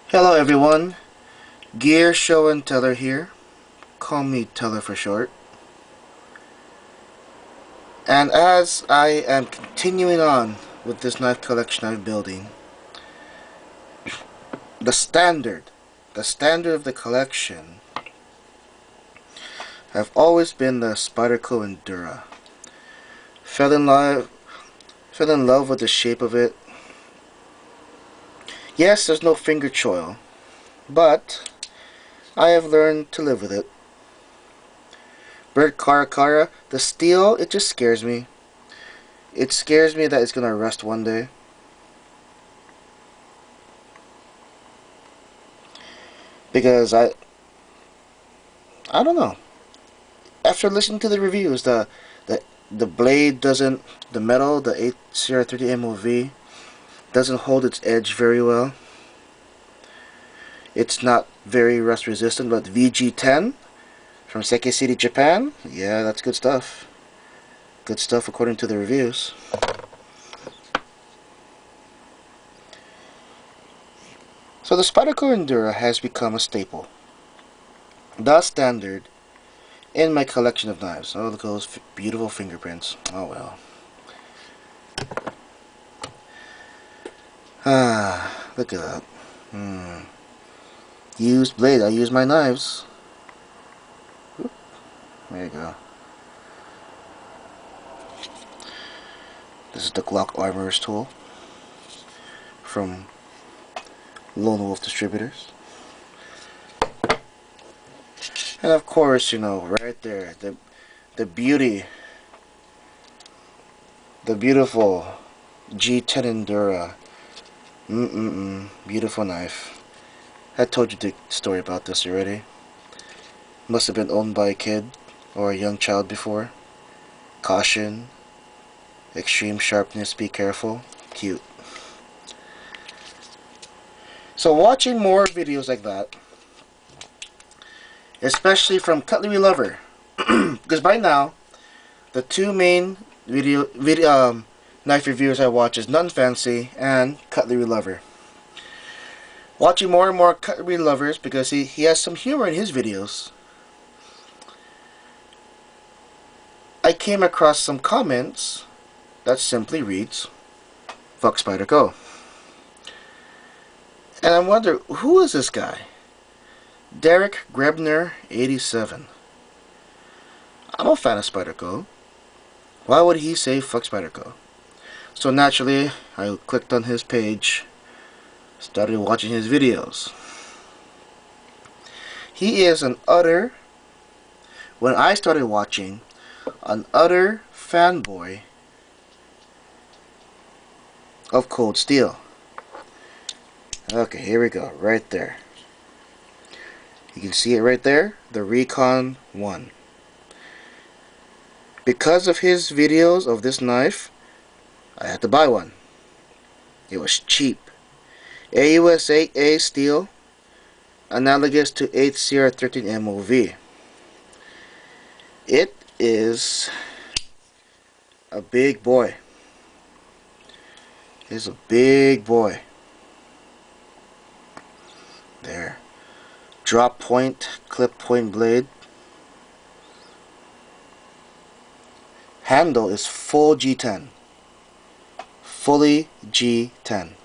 Hello everyone, Gear Show and Teller here. Call me Teller for short. And as I am continuing on with this knife collection I'm building, the standard of the collection have always been the Spyderco Endura. Fell in love with the shape of it. Yes, there's no finger choil, but I have learned to live with it. Bird Caracara, the steel, it just scares me. It scares me that it's gonna rust one day. Because I don't know. After listening to the reviews, the blade doesn't, the metal, the 8CR30 MOV doesn't hold its edge very well. It's not very rust resistant, but VG10 from Seki City, Japan, yeah, that's good stuff. Good stuff according to the reviews. So the Spyderco Endura has become a staple, the standard in my collection of knives. Oh, look at those beautiful fingerprints. Oh well. Ah, look at that. Used blade. I use my knives. Oop, there you go. This is the Glock Armorer's tool from Lone Wolf Distributors. And of course, you know, right there, the beauty, the beautiful G10 Endura. Beautiful knife. I told you the story about this already. Must have been owned by a kid or a young child before. Caution. Extreme sharpness, be careful. Cute. So watching more videos like that, especially from Cutlery Lover, because by now, the two main knife reviewers I watch is None Fancy and Cutlery Lover. Watching more and more Cutlery Lovers because he has some humor in his videos. I came across some comments that simply reads, "Fuck Spyderco." And I wonder, who is this guy? Derek Grebner 87. I'm a fan of Spyderco. Why would he say fuck Spyderco? So naturally, I clicked on his page, started watching his videos. He is when I started watching, an utter fanboy of Cold Steel. Okay, here we go, right there. You can see it right there, the Recon 1. Because of his videos of this knife, I had to buy one. It was cheap. AUS 8A steel, analogous to 8CR13 MOV. It is a big boy. It's a big boy. There. Drop point, clip point blade. Handle is full G10. Fully G10.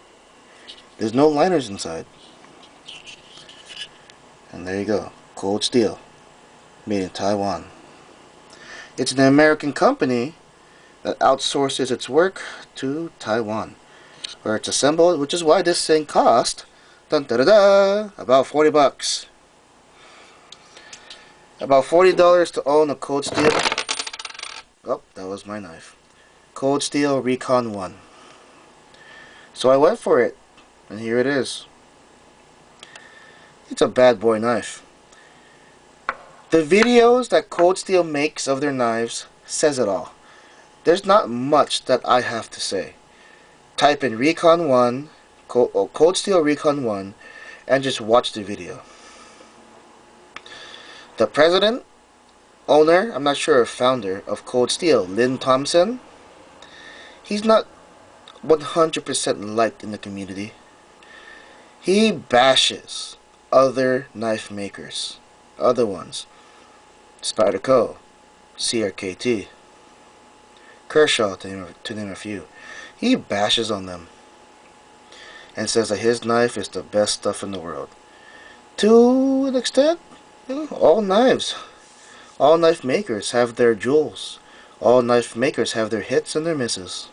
There's no liners inside. And there you go. Cold Steel. Made in Taiwan. It's an American company that outsources its work to Taiwan, where it's assembled, which is why this thing cost about 40 bucks. About $40 to own a Cold Steel. Oh, that was my knife. Cold Steel Recon 1. So I went for it, and here it is. It's a bad boy knife. The videos that Cold Steel makes of their knives says it all. There's not much that I have to say. Type in Recon 1, Cold Steel Recon 1, and just watch the video. The president, owner, I'm not sure if founder of Cold Steel, Lynn Thompson, he's not 100% liked in the community. He bashes other knife makers. Other ones. Spyderco, CRKT, Kershaw, to name a few. He bashes on them and says that his knife is the best stuff in the world. To an extent, all knives, all knife makers have their jewels. All knife makers have their hits and their misses.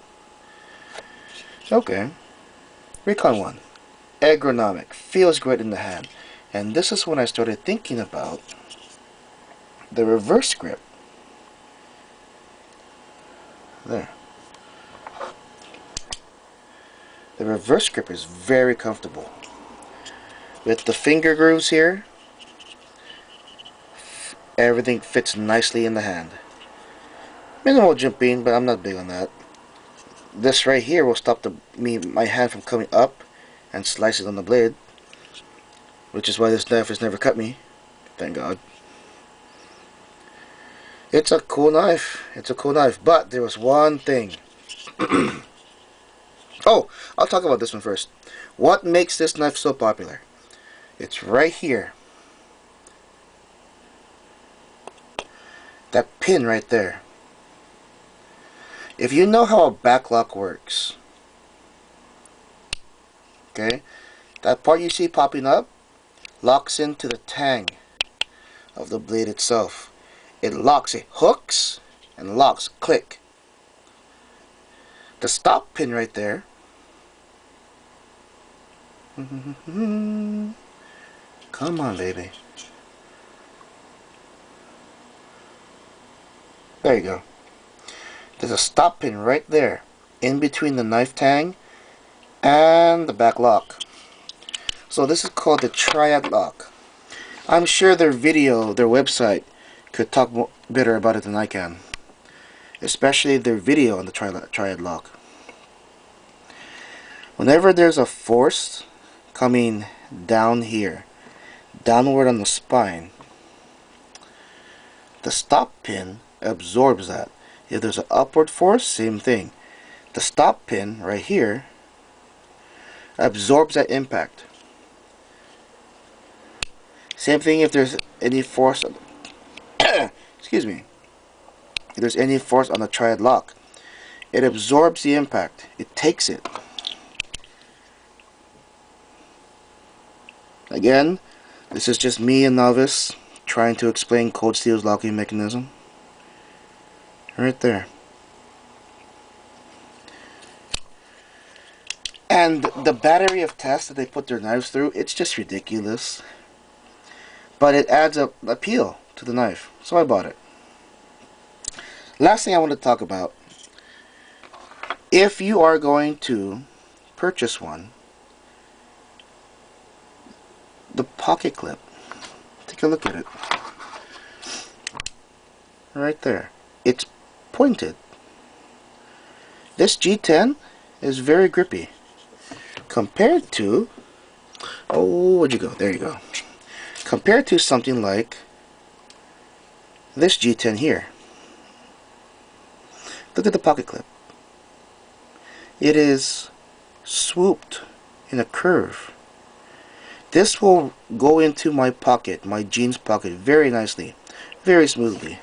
Okay. Recon 1. Ergonomic. Feels great in the hand. And this is when I started thinking about the reverse grip. There. The reverse grip is very comfortable. With the finger grooves here, everything fits nicely in the hand. Minimal jimping, but I'm not big on that. This right here will stop my hand from coming up and slicing on the blade, which is why this knife has never cut me. Thank God. It's a cool knife. It's a cool knife, but there was one thing. Oh, I'll talk about this one first. What makes this knife so popular? It's right here. That pin right there. If you know how a backlock works, okay, that part you see popping up locks into the tang of the blade itself. It locks, it hooks and locks, click. The stop pin right there, come on baby, there you go. There's a stop pin right there in between the knife tang and the back lock. So this is called the triad lock. I'm sure their website could talk better about it than I can, especially their video on the triad lock. Whenever there's a force coming down here, downward on the spine, the stop pin absorbs that. If there's an upward force, same thing. The stop pin right here absorbs that impact. Same thing if there's any force on excuse me. If there's any force on the triad lock, it absorbs the impact. It takes it. Again, this is just me, a novice, trying to explain Cold Steel's locking mechanism. Right there. And the battery of tests that they put their knives through, it's just ridiculous. But it adds up appeal to the knife. So I bought it. Last thing I want to talk about. If you are going to purchase one, the pocket clip. Take a look at it. Right there. It's pointed. This G10 is very grippy compared to, oh, where'd you go? There you go. Compared to something like this G10 here. Look at the pocket clip. It is swooped in a curve. This will go into my pocket, my jeans pocket, very nicely, very smoothly.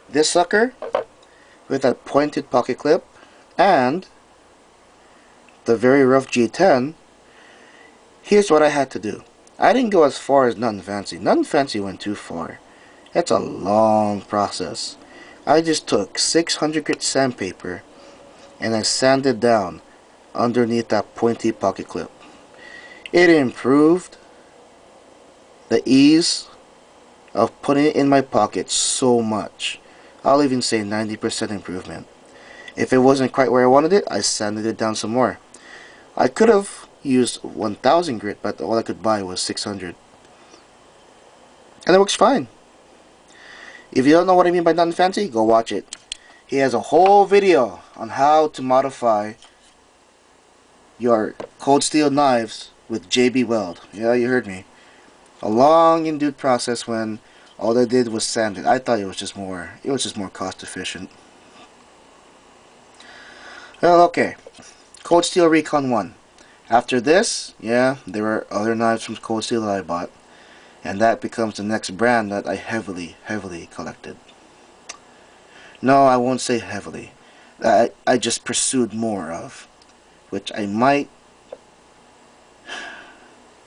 This sucker with that pointed pocket clip and the very rough G10, here's what I had to do. I didn't go as far as Nothing Fancy. Nothing Fancy went too far. It's a long process. I just took 600 grit sandpaper and I sanded down underneath that pointy pocket clip. It improved the ease of putting it in my pocket so much. I'll even say 90% improvement. If it wasn't quite where I wanted it, I sanded it down some more. I could have used 1000 grit, but all I could buy was 600. And it works fine. If you don't know what I mean by Nothing Fancy, go watch it. He has a whole video on how to modify your Cold Steel knives with JB Weld. Yeah, you heard me. A long induced process when all I did was sand it. I thought it was just more cost efficient. Well, okay. Cold Steel Recon 1. After this, yeah, there were other knives from Cold Steel that I bought, and that becomes the next brand that I heavily collected. No, I won't say heavily. I just pursued more of, which I might,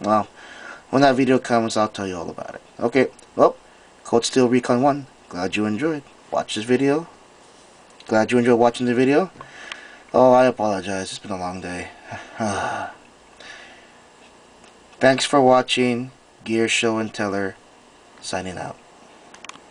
well, when that video comes, I'll tell you all about it. Okay, well, Cold Steel Recon 1, glad you enjoyed. Watch this video. Glad you enjoyed watching the video. Oh, I apologize, it's been a long day. Thanks for watching. Gear Show and Teller, signing out.